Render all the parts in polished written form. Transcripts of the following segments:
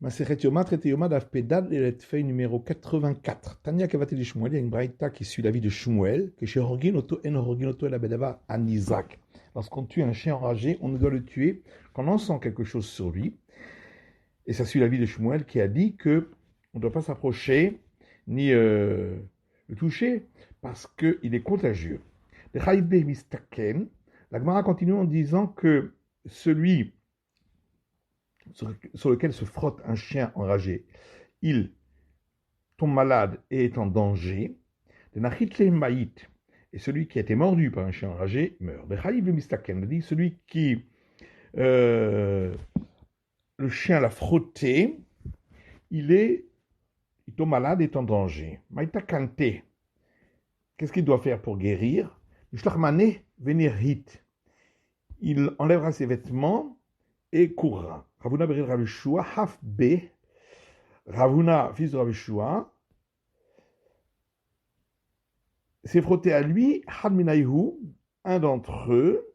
Masechet Yoma, traité Yoma d'Avpedad, et la feuille numéro 84. Tania Kavatel Shmuel, il y a une braïta qui suit la vie de Shmuel, que chez Horgin Oto en Horgin Oto el Abedava an Isaac. Lorsqu'on tue un chien enragé, on ne doit le tuer quand on sent quelque chose sur lui. Et ça suit la vie de Shmuel qui a dit que on ne doit pas s'approcher ni le toucher parce qu'il est contagieux. Le Chaïbe Mistaken, la Gemara continue en disant que celui sur lequel se frotte un chien enragé, il tombe malade et est en danger. Le Nachitle Maït, et celui qui a été mordu par un chien enragé meurt. Le Chaïbe Mistaken dit celui qui le chien l'a frotté, il tombe malade et est en danger. Maïta Kante, qu'est-ce qu'il doit faire pour guérir? Shlachmane venir hit. Il enlèvera ses vêtements et courra. Ravuna beril Rav Yeshua, Haf B. Ravuna, fils de Rav Yeshua, s'est frotté à lui, Had Minayhu, un d'entre eux,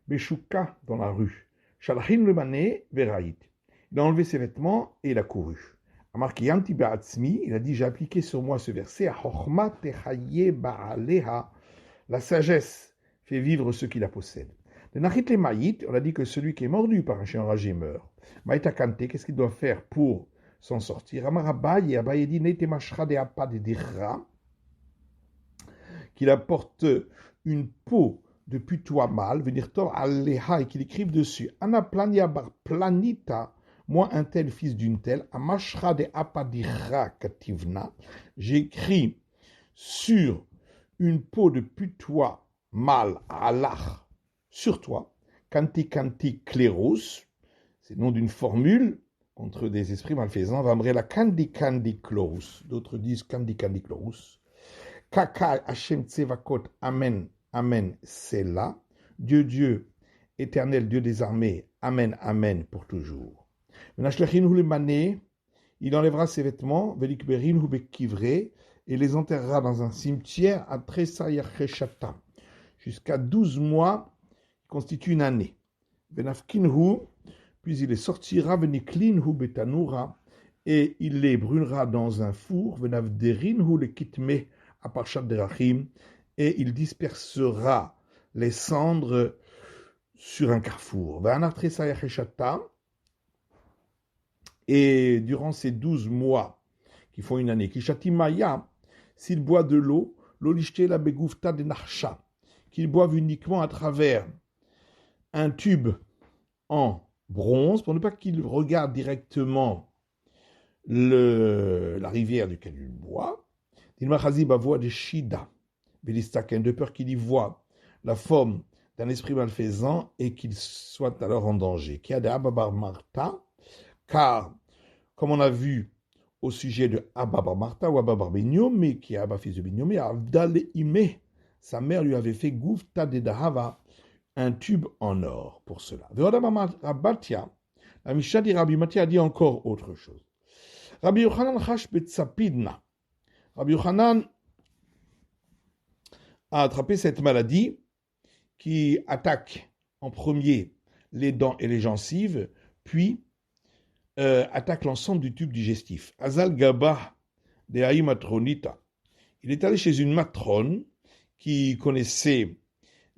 Beshuka, dans la rue. Shalachin le mané, Veraït. Il a enlevé ses vêtements et il a couru. Amarkiyanti Ba'atzmi, il a dit, j'ai appliqué sur moi ce verset, Chochma techaye ba'aleha, la sagesse fait vivre ceux qui la possèdent. Le Nachit le Maït, on a dit que celui qui est mordu par un chien enragé meurt. Maïta Kante, qu'est-ce qu'il doit faire pour s'en sortir? Amarabaye et Abaye dit, Nete mashra de apa de dira, qu'il apporte une peau de putois mâle, venir tor aleha, et qu'il écrive dessus, Ana plania bar planita, moi un tel fils d'une telle, amashra de apa dira kativna, j'écris sur une peau de putois mâle alach, sur toi, kanti kanti kleros, c'est le nom d'une formule contre des esprits malfaisants, vamrela kandi kandi klorus, d'autres disent kandi kandi klorus, kaka Hashem tsevakot, amen, amen, c'est là, Dieu, Dieu, éternel, Dieu des armées, amen, amen, pour toujours. Il enlèvera ses vêtements, velikberin hu bekivre, et les enterrera dans un cimetière à Tresa Yacheshata, jusqu'à 12 mois, constitue une année. Venafkinhu, puis il les sortira, veniklinhu betanura, et il les brûlera dans un four, venavderinhu le kitme à Parshat Derachim, et il dispersera les cendres sur un carrefour. Ve'anartresa yacheshata, et durant ces 12 mois qui font une année, kishatimaya, s'il boit de l'eau, l'olishte la begoufta de narcha, qu'il boive uniquement à travers un tube en bronze, pour ne pas qu'il regarde directement la rivière duquel il boit. Dilmachazib a voix de Shida, Bélistaken, de peur qu'il y voit la forme d'un esprit malfaisant et qu'il soit alors en danger. Qui a de Ababar Marta, car, comme on a vu au sujet de Ababar Marta ou Ababar Binyomé, qui est Abba fils de Binyomé, Avdal Ime, sa mère lui avait fait Goufta de Dahava, un tube en or pour cela. Rabatia, la Mishnah dit Rabbi Mathia a dit encore autre chose. Rabbi Yochanan chash betzapidna. Rabbi Yochanan a attrapé cette maladie qui attaque en premier les dents et les gencives, puis attaque l'ensemble du tube digestif. Azal Gaba de Haï Matronita. Il est allé chez une matrone qui connaissait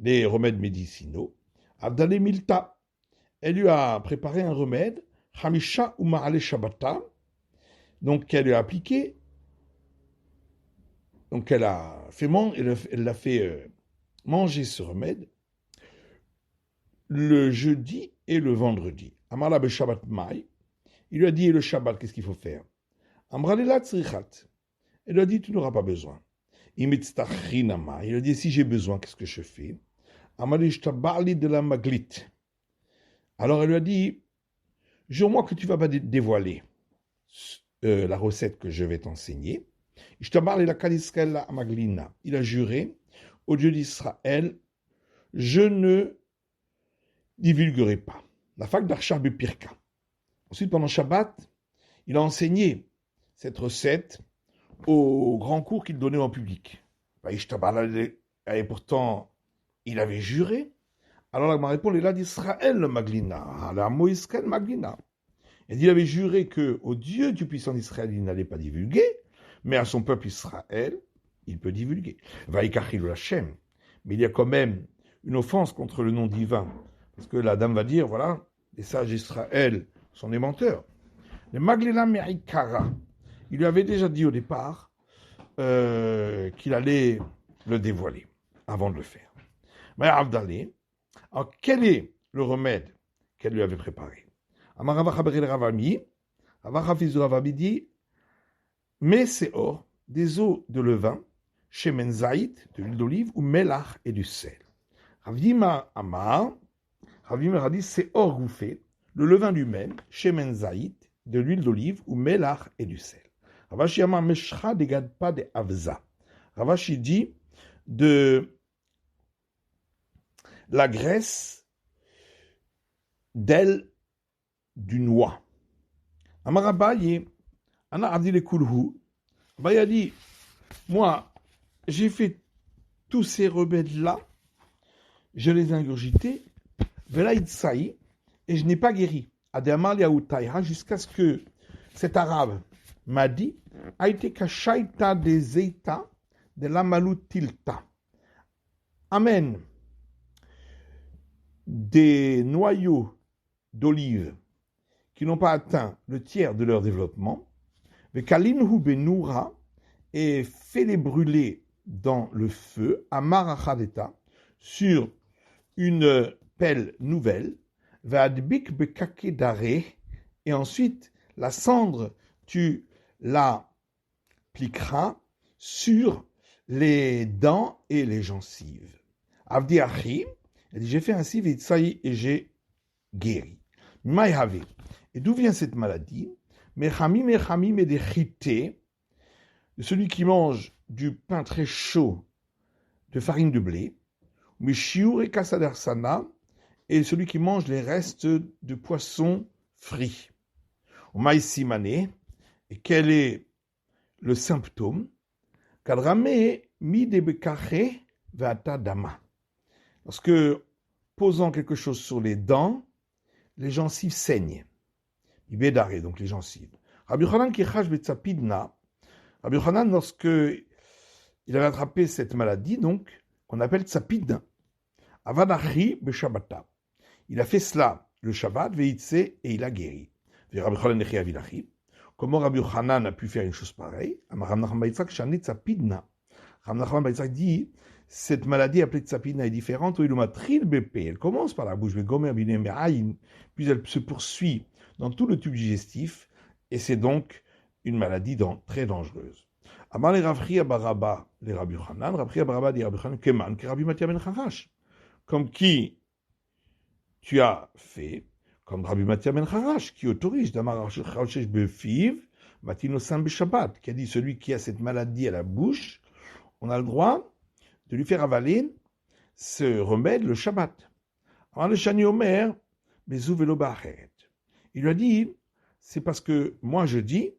des remèdes médicinaux. Abdalé Milta, elle lui a préparé un remède, Hamisha Umaale Shabata, donc qu'elle lui a appliqué, donc elle l'a fait manger ce remède le jeudi et le vendredi. Amala be Shabbat Mai, il lui a dit, et le Shabbat, qu'est-ce qu'il faut faire? Amralela Tzrichat, elle lui a dit, tu n'auras pas besoin. Imitztachinama, il lui a dit, si j'ai besoin, qu'est-ce que je fais? Amalishtabali de la maglit. Alors elle lui a dit, jure-moi que tu ne vas pas dévoiler la recette que je vais t'enseigner. Ishtabali la kaliskela maglina. Il a juré au Dieu d'Israël, je ne divulguerai pas. La fac d'Arshar Bepirka. Ensuite, pendant Shabbat, il a enseigné cette recette au grand cours qu'il donnait en public. Et pourtant, il avait juré. Alors la répond, il a d'Israël le Maglina, la Moïsken Maglina. Il avait juré que au Dieu du puissant d'Israël, il n'allait pas divulguer, mais à son peuple Israël, il peut divulguer. Vaïkachil Hashem. Mais il y a quand même une offense contre le nom divin. Parce que la dame va dire, voilà, les sages d'Israël sont des menteurs. Le Maglela Merikara, il lui avait déjà dit au départ qu'il allait le dévoiler avant de le faire. Mais Abdalé, alors quel est le remède qu'elle lui avait préparé? Ravami dit, mais c'est or, des eaux de levain, shemen zaït, de l'huile d'olive, ou melach et du sel. Ravima Amar, Ravima a dit, c'est or gouffé, le levain lui-même, shemen zaït, de l'huile d'olive, ou melach et du sel. Ravashi Amar meshcha degad pas de avza. Ravashi dit de la graisse d'aile du noix. Amarabaye, Ana Abdi le Kulhu, Abaye a dit, moi, j'ai fait tous ces remèdes-là, je les ai ingurgités, Velaïtsaï, et je n'ai pas guéri. Adéamal Yaoutaïra, jusqu'à ce que cet arabe m'a dit, Aïte Kashaïta de Zeita, de la Maloutilta. Amen. Des noyaux d'olive qui n'ont pas atteint le tiers de leur développement, Kalinhu Benoura, et fait-les brûler dans le feu, à Marachadeta, sur une pelle nouvelle, Vadbik Bekake Dare, et ensuite la cendre, tu la pliqueras sur les dents et les gencives. Avdi Achi, elle dit, j'ai fait ainsi, Vitsaï, et j'ai guéri. Maïhavé. Et d'où vient cette maladie? Mechamim et des chité, celui qui mange du pain très chaud de farine de blé, Mishiur et Kassadersana, et celui qui mange les restes de poissons frits. Maïsimane, et quel est le symptôme? Kadrame mi debekache vata dama. Parce que, posant quelque chose sur les dents, les gencives saignent. Ibédaré, donc les gencives. Rabbi Yochanan qui chash betzapidna, Rabbi Yochanan, lorsque il avait attrapé cette maladie, donc, qu'on appelle tsapidna, avanachi beshabbata. Il a fait cela le Shabbat, veitse, et il a guéri. Rabbi Yochanan nechi avilachi. Comment Rabbi Yochanan a pu faire une chose pareille? Amar Nachman bar Yitzchak shani tsapidna. Rabbi Nachman bar Yitzchak dit, cette maladie appelée tsapidna est différente, il matril bépé. Elle commence par la bouche, puis elle se poursuit dans tout le tube digestif, et c'est donc une maladie très dangereuse. Amar les Ravchia Baraba, les Rabbi Yochanan, Ravchia Baraba dit Rabbi Yochanan, Keman, que Rabbi Matia ben Charash. Comme qui tu as fait, comme Rabbi Matia ben Charash, qui autorise Damar Chauchesh Befiv, Matino Sam Shabbat, qui a dit celui qui a cette maladie à la bouche, on a le droit de lui faire avaler ce remède le Shabbat. Amar le Shani Omer, Bezou Velo Ba'acheret. Il lui a dit, c'est parce que moi je dis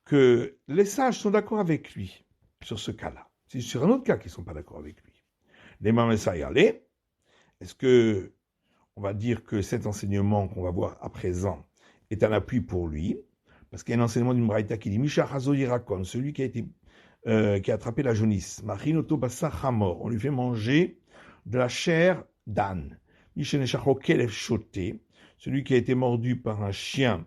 que les sages sont d'accord avec lui sur ce cas-là. C'est sur un autre cas qu'ils ne sont pas d'accord avec lui. Les Mamessaïalé, est-ce que on va dire que cet enseignement qu'on va voir à présent est un appui pour lui? Parce qu'il y a un enseignement d'une braïta qui dit Misha Hazo Yirakon, celui qui a attrapé la jaunisse, Machinoto Bassa Hamor, on lui fait manger de la chair d'âne. Misheneshachro Kelef Choté, celui qui a été mordu par un chien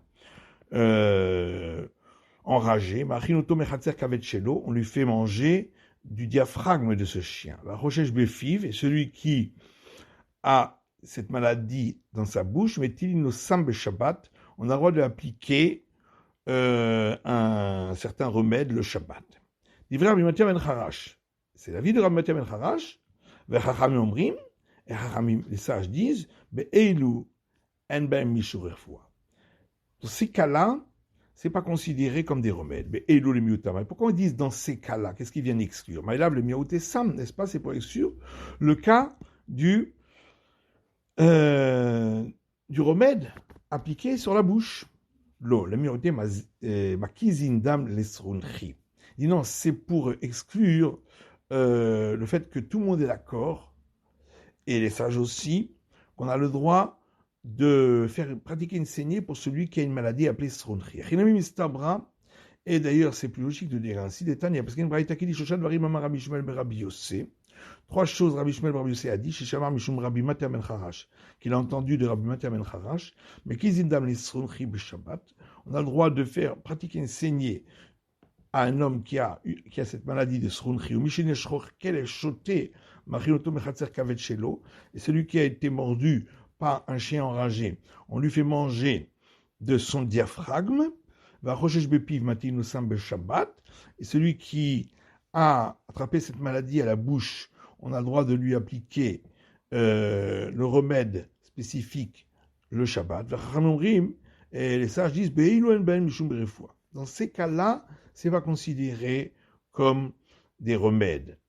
enragé, on lui fait manger du diaphragme de ce chien. La Rochesh Befiv, et celui qui a cette maladie dans sa bouche, Shabbat, on a le droit de appliquer un certain remède le Shabbat. C'est la vie de Rabbi Matia ben Charash, et les sages disent, dans ces cas-là, ce n'est pas considéré comme des remèdes. Mais pourquoi ils disent dans ces cas-là? Qu'est-ce qu'ils viennent exclure? Maïlav le miaouté sam, n'est-ce pas? C'est pour exclure le cas du remède appliqué sur la bouche. L'eau, le miaouté makizindam lesrunchi. Il dit non, c'est pour exclure le fait que tout le monde est d'accord, et les sages aussi, qu'on a le droit de faire pratiquer une saignée pour celui qui a une maladie appelée Sronchi. Chinami Mistabra, et d'ailleurs c'est plus logique de dire ainsi, d'Etania, parce qu'il y a une braïta qui dit Shoshan Varim Amar Rabbi Shmuel ben Rabbi Yossé. Trois choses Rabbi Shmuel ben Rabbi Yossé a dit, chez Shamar Mishum Rabbi Matia ben Charash, qu'il a entendu de Rabbi Matia ben Charash, mais Kizindam les Sronchi B'Shabbat, on a le droit de faire pratiquer une saignée à un homme qui a cette maladie de Sronchi, ou Mishine Shroch, qu'elle est chotée, Machinoto Mechatzer Kavet Shelo, et celui qui a été mordu par un chien enragé, on lui fait manger de son diaphragme, et celui qui a attrapé cette maladie à la bouche, on a le droit de lui appliquer le remède spécifique le Shabbat. Et les sages disent, dans ces cas-là, c'est pas considéré comme des remèdes.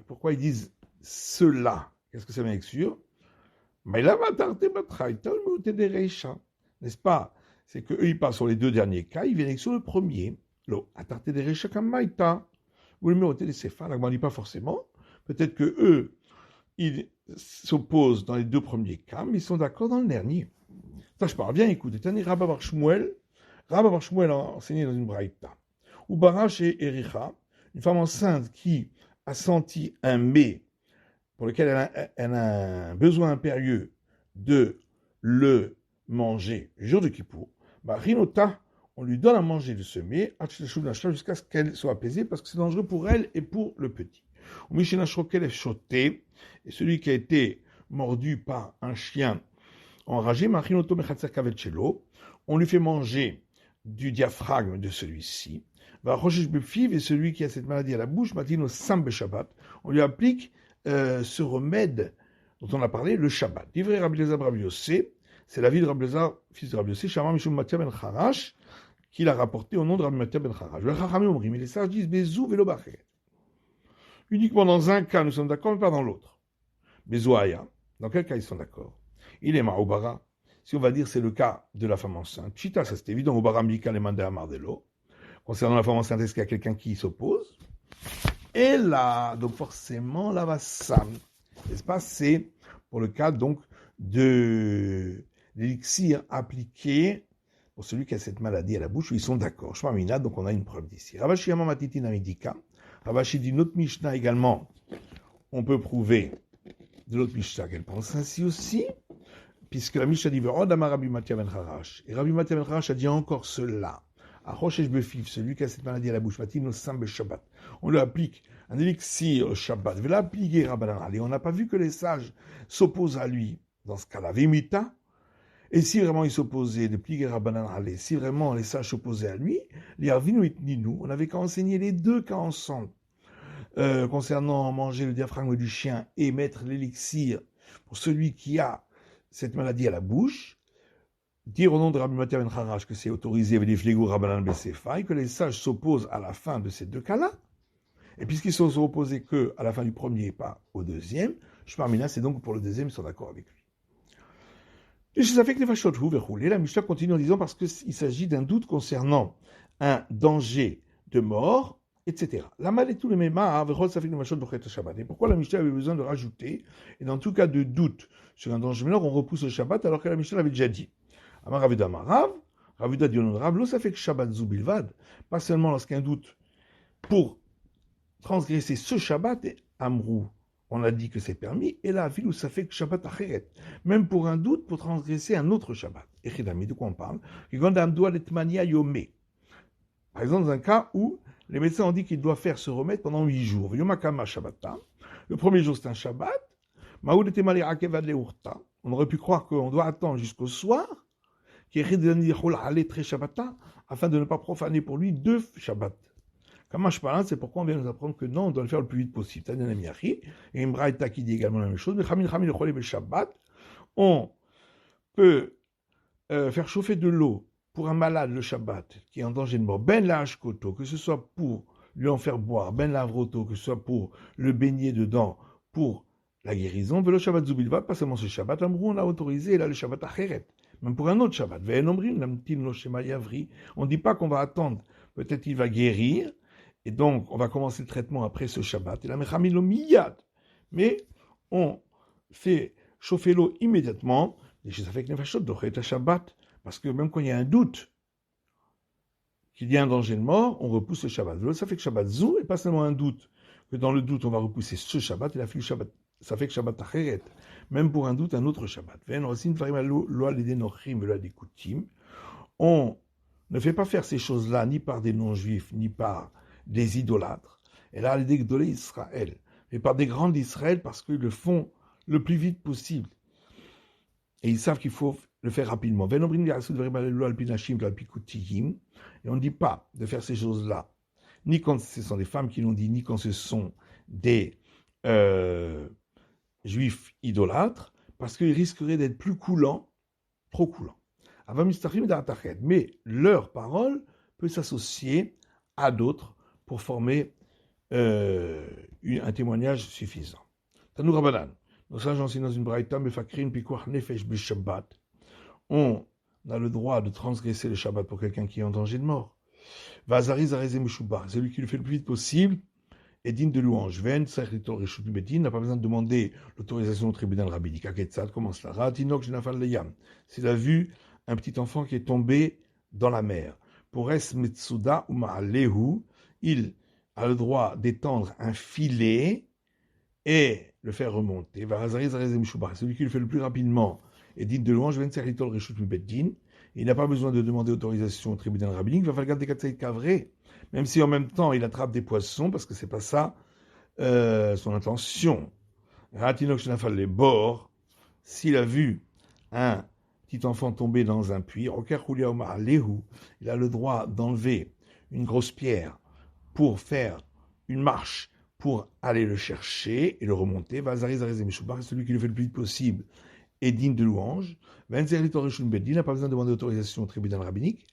Pourquoi ils disent cela? Qu'est-ce que ça veut dire sûr? N'est-ce pas? C'est qu'eux, ils parlent sur les deux derniers cas, ils viennent sur le premier. Vous le mettez les Sefa, la ne dit pas forcément. Peut-être que eux, ils s'opposent dans les deux premiers cas, mais ils sont d'accord dans le dernier. Ça, je parle bien, écoutez. Rabba Bar Shmuel a enseigné dans une braïta. Ou Barash et Ericha, une femme enceinte qui a senti un mets pour lequel elle a un besoin impérieux de le manger le jour de Kippour, Rinota, on lui donne à manger de ce mets jusqu'à ce qu'elle soit apaisée parce que c'est dangereux pour elle et pour le petit. Et celui qui a été mordu par un chien enragé, on lui fait manger du diaphragme de celui-ci. Et celui qui a cette maladie à la bouche, on lui applique ce remède dont on a parlé, le Shabbat. Livré Rabbi Elazar Rabbi Yossé, c'est la vie de Rabbi Elazar, fils de Rabbi Yossé, Shamar Mishum Matia ben Charash, qu'il a rapporté au nom de Rabbi Matia ben Charash. Mais les sages disent Bezou velo bachet. Uniquement dans un cas, nous sommes d'accord, mais pas dans l'autre. Bezou aya. Dans quel cas ils sont d'accord? Il est Maobara. Si on va dire c'est le cas de la femme enceinte. Chita, ça c'est évident. Obara Mika le manda Amardelo. Concernant la femme enceinte, est-ce qu'il y a quelqu'un qui s'oppose? Et là, donc forcément, là va Sam. N'est-ce pas? C'est pour le cas donc de l'élixir appliqué pour celui qui a cette maladie à la bouche, où ils sont d'accord. Shmamina, donc on a une preuve d'ici. Ravashi Amamatitin Amidika. Ravashi dit notre Mishnah également. On peut prouver de l'autre Mishnah qu'elle pense ainsi aussi, puisque la Mishnah dit Ve'odama Rabbi Matia ben Charash. Et Rabbi Matia ben Charash a dit encore cela. Achoshesh Befif, celui qui a cette maladie à la bouche, Matin Sam Shabbat. On lui applique un élixir au Shabbat. Vela appliquer Rabbanan. Et on n'a pas vu que les sages s'opposent à lui. Dans ce cas-là, Vimita. Et si vraiment il s'opposait de plier Rabbanan Ali, si vraiment les sages s'opposaient à lui, les Arvinu et Ninou, on n'avait qu'à enseigner les deux cas ensemble. Concernant manger le diaphragme du chien et mettre l'élixir pour celui qui a cette maladie à la bouche, dire au nom de Rabbi Matia ben Charash que c'est autorisé avec les flégots Rabbanan Bessefa et que les sages s'opposent à la fin de ces deux cas-là, et puisqu'ils sont opposés que à la fin du premier et pas au deuxième, Shmarmina, c'est donc pour le deuxième, ils sont d'accord avec lui. La Mishnah continue en disant parce qu'il s'agit d'un doute concernant un danger de mort, etc. La mal est tout le même. Et pourquoi la Mishnah avait besoin de rajouter, et dans tout cas de doute sur un danger de mort, on repousse le Shabbat alors que la Mishnah l'avait déjà dit. Amar Ravida Marav, Ravida Dionon Rav, lo ça fait que Shabbat Zubilvad, pas seulement lorsqu'il y a un doute pour transgresser ce Shabbat, et Amrou, on a dit que c'est permis, et là, ville où ça fait que Shabbat acheret, même pour un doute, pour transgresser un autre Shabbat. Et Chidami, de quoi on parle? Par exemple, dans un cas où les médecins ont dit qu'il doit faire ce remède pendant 8 jours. Yomakama Shabbata. Le premier jour, c'est un Shabbat. On aurait pu croire qu'on doit attendre jusqu'au soir, afin de ne pas profaner pour lui 2 Shabbats. Kamash Palan, c'est pourquoi on vient nous apprendre que non, on doit le faire le plus vite possible. Et Imbraïta qui dit également la même chose. Mais on peut faire chauffer de l'eau pour un malade le Shabbat qui est en danger de mort. Ben la hashkoto, que ce soit pour lui en faire boire. Ben la avroto, que ce soit pour le baigner dedans, pour la guérison. Velo Shabbat Zubilvat, pas seulement ce Shabbat. L'amrou, on a autorisé là le Shabbat Acheret. Même pour un autre Shabbat. On ne dit pas qu'on va attendre. Peut-être il va guérir. Et donc, on va commencer le traitement après ce Shabbat. Et la mechamilo miyad. Mais on fait chauffer l'eau immédiatement, Les choses avec nefashot, dochet Shabbat, parce que même quand il y a un doute qu'il y a un danger de mort, on repousse le Shabbat. Ça fait que Shabbat zou, et pas seulement un doute, que dans le doute on va repousser ce Shabbat, il a fait le Shabbat. Ça fait que Shabbat Acheret, même pour un doute, un autre Shabbat. On ne fait pas faire ces choses-là ni par des non-juifs, ni par des idolâtres. Et là, l'idée de Israël, mais par des grands d'Israël, parce qu'ils le font le plus vite possible. Et ils savent qu'il faut le faire rapidement. Et on ne dit pas de faire ces choses-là, ni quand ce sont des femmes qui l'ont dit, ni quand ce sont des juifs idolâtres, parce qu'ils risqueraient d'être plus coulants, trop coulants. Mais leur parole peut s'associer à d'autres pour former un témoignage suffisant. Tanou Rabbanan, nos sages enseignent dans une braïta, mefakrin pikuach nefesh b'Shabbat. On a le droit de transgresser le Shabbat pour quelqu'un qui est en danger de mort. Vazari zareze meshubah, celui qui le fait le plus vite possible est digne de louange. Ven tzarich reshut bedin, n'a pas besoin de demander l'autorisation au tribunal rabbinique. Aketzad, comment cela? Ratinok shenafal leyam. S'il a vu un petit enfant qui est tombé dans la mer. Pour es metsuda ou ma'alehu, il a le droit d'étendre un filet et le faire remonter. Vazari zareze meshubah, celui qui le fait le plus rapidement est digne de louange. Ven tzarich reshut bedin. Il n'a pas besoin de demander autorisation au tribunal rabbinique. Va falloir garder des cavrés, même si en même temps il attrape des poissons, parce que c'est pas ça son intention. Ratinok shenafal les bords, s'il a vu un petit enfant tomber dans un puits, il a le droit d'enlever une grosse pierre pour faire une marche pour aller le chercher et le remonter. Vazari zareze meshubach, celui qui le fait le plus vite possible est digne de louange. Il n'a pas besoin de demander autorisation au tribunal rabbinique.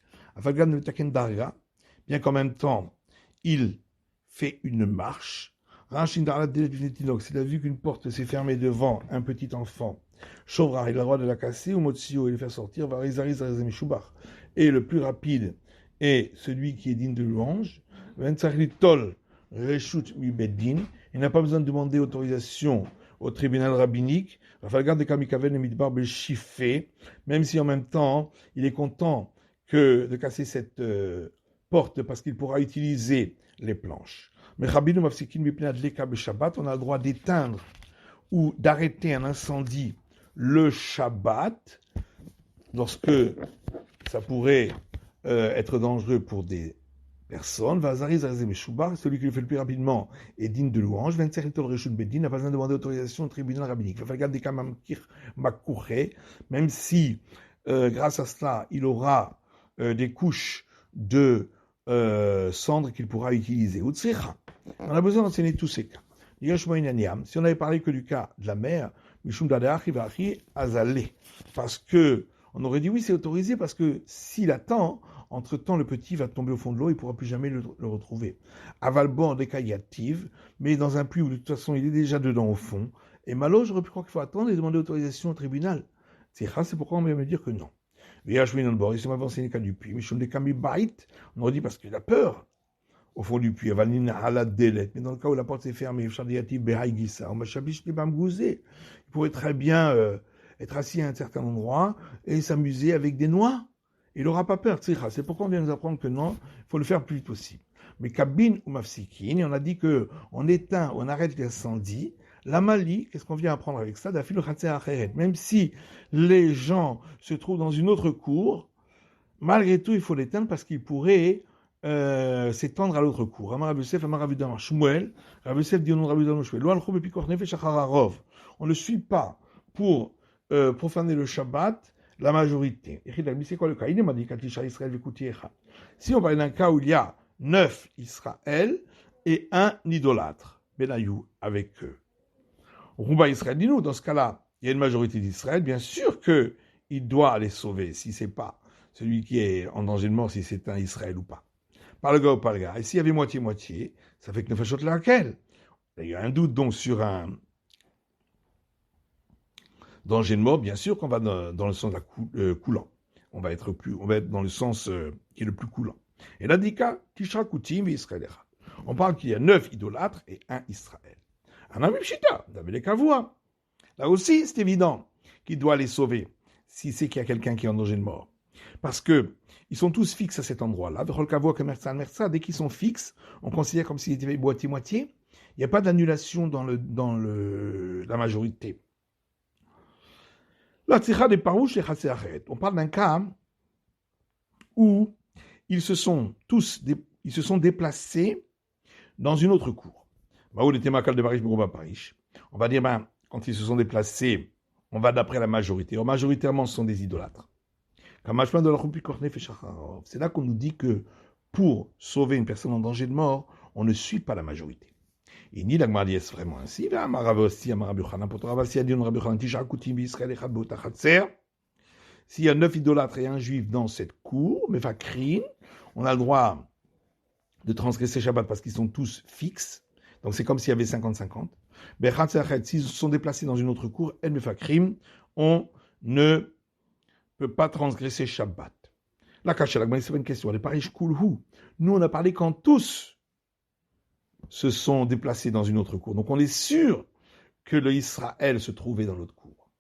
Bien qu'en même temps, il fait une marche. S'il a vu qu'une porte s'est fermée devant un petit enfant, il a le droit de la casser, ou Motsio, et le faire sortir. Et le plus rapide est celui qui est digne de louange. Il n'a pas besoin de demander autorisation au tribunal rabbinique, même si en même temps, il est content de casser cette porte parce qu'il pourra utiliser les planches. Mais on a le droit d'éteindre ou d'arrêter un incendie le Shabbat, lorsque ça pourrait être dangereux pour des personne, celui qui le fait le plus rapidement est digne de louange. N'a pas besoin de demander autorisation au tribunal rabbinique. Même si, grâce à cela, il aura des couches de cendres qu'il pourra utiliser. On a besoin d'enseigner tous ces cas. Si on avait parlé que du cas de la mer, parce que on aurait dit oui, c'est autorisé, parce que s'il attend, entre-temps, le petit va tomber au fond de l'eau, il ne pourra plus jamais le retrouver. Avalbon, des cas yativ, mais dans un puits où de toute façon il est déjà dedans au fond. Et malo, j'aurais pu croire qu'il faut attendre et demander autorisation au tribunal. C'est pourquoi on va me dire que non. Si on m'avait enseigné le cas du puits, on aurait dit parce qu'il a peur au fond du puits. Mais dans le cas où la porte est fermée, il pourrait très bien être assis à un certain endroit et s'amuser avec des noix. Il n'aura pas peur, c'est pourquoi on vient nous apprendre que non, il faut le faire le plus vite possible. Mais kabin ou mafsikin, on a dit qu'on éteint, on arrête l'incendie. La Mali, qu'est-ce qu'on vient apprendre avec ça? Même si les gens se trouvent dans une autre cour, malgré tout, il faut l'éteindre parce qu'il pourrait s'étendre à l'autre cour. On ne suit pas pour profaner le Shabbat la majorité. C'est quoi le cas? Si on parle d'un cas où il y a 9 Israël et un idolâtre, Benayou avec eux. Rouba Israël dit nous, dans ce cas-là, il y a une majorité d'Israël, bien sûr qu'il doit les sauver, si c'est pas celui qui est en danger de mort, si c'est un Israël ou pas. Par le gars ou pas le gars. Et s'il y avait moitié-moitié, ça fait que Nefashot laquelle? Il y a un doute donc sur un danger de mort, bien sûr qu'on va dans le sens coulant. On va être dans le sens qui est le plus coulant. Et là, Dika, Tishra Koutim et Israël. On parle qu'il y a 9 idolâtres et un Israël. Un ami Pshita, David Kavoua. Là aussi, c'est évident qu'il doit les sauver. si c'est qu'il y a quelqu'un qui est en danger de mort. Parce que ils sont tous fixes à cet endroit-là. Dès qu'ils sont fixes, on considère comme s'ils étaient moitié-moitié. Il n'y a pas d'annulation dans la majorité. La tzricha des parouches et chatzéachet. On parle d'un cas où ils se sont déplacés dans une autre cour. On va dire, quand ils se sont déplacés, on va d'après la majorité. Or, majoritairement, ce sont des idolâtres. C'est là qu'on nous dit que pour sauver une personne en danger de mort, on ne suit pas la majorité. Et ni l'Agmar dit est vraiment ainsi. S'il y a 9 idolâtres et un juif dans cette cour, on a le droit de transgresser Shabbat parce qu'ils sont tous fixes. Donc c'est comme s'il y avait 50-50. S'ils sont déplacés dans une autre cour, on ne peut pas transgresser Shabbat. La Kacha, c'est pas une question. Nous, on a parlé quand tous se sont déplacés dans une autre cour. Donc on est sûr que le Israël se trouvait dans l'autre cour.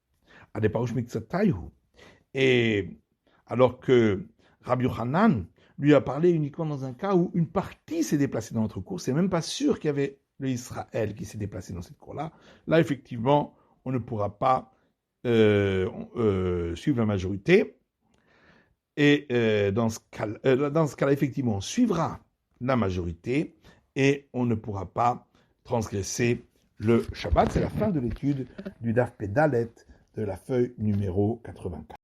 Et alors que Rabbi Yochanan lui a parlé uniquement dans un cas où une partie s'est déplacée dans notre cour. C'est même pas sûr qu'il y avait le Israël qui s'est déplacé dans cette cour-là. Là, effectivement, on ne pourra pas suivre la majorité. Et dans ce cas-là, effectivement, on suivra la majorité et on ne pourra pas transgresser le Shabbat. C'est la fin de l'étude du Daf Pedalet de la feuille numéro 84.